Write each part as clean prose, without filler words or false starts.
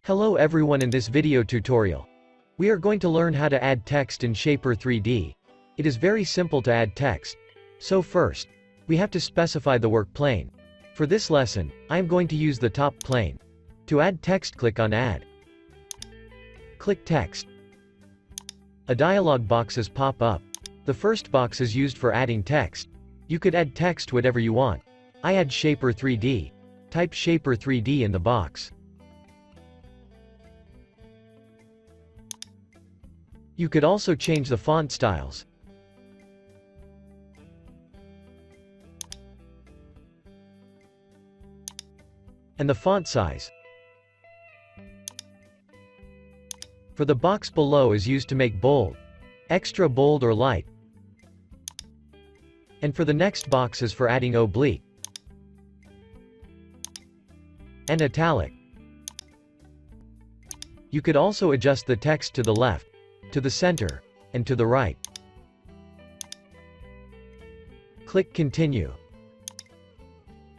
Hello everyone, in this video tutorial, we are going to learn how to add text in Shar3d. It is very simple to add text. So first, we have to specify the work plane. For this lesson, I am going to use the top plane. To add text, click on Add. Click Text. A dialog boxes pop up. The first box is used for adding text. You could add text whatever you want. I add Shar3d. Type Shar3d in the box. You could also change the font styles. And the font size. For the box below is used to make bold, extra bold or light. And for the next box is for adding oblique and italic. You could also adjust the text to the left, to the center, and to the right. Click Continue.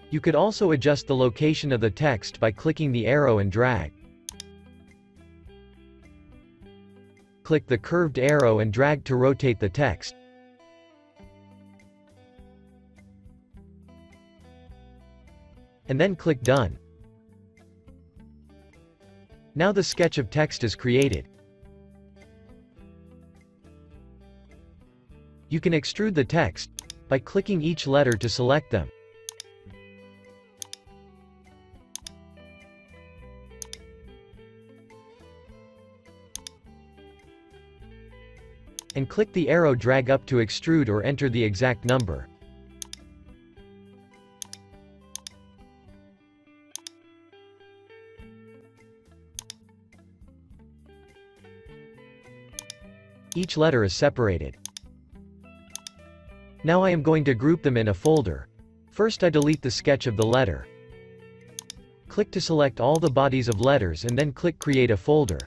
You could also adjust the location of the text by clicking the arrow and drag. Click the curved arrow and drag to rotate the text. And then click Done. Now the sketch of text is created. You can extrude the text by clicking each letter to select them. And click the arrow, drag up to extrude or enter the exact number. Each letter is separated. Now I am going to group them in a folder. First I delete the sketch of the letter. Click to select all the bodies of letters and then click Create a folder.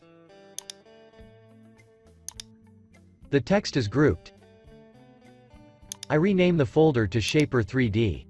The text is grouped. I rename the folder to Shar3d.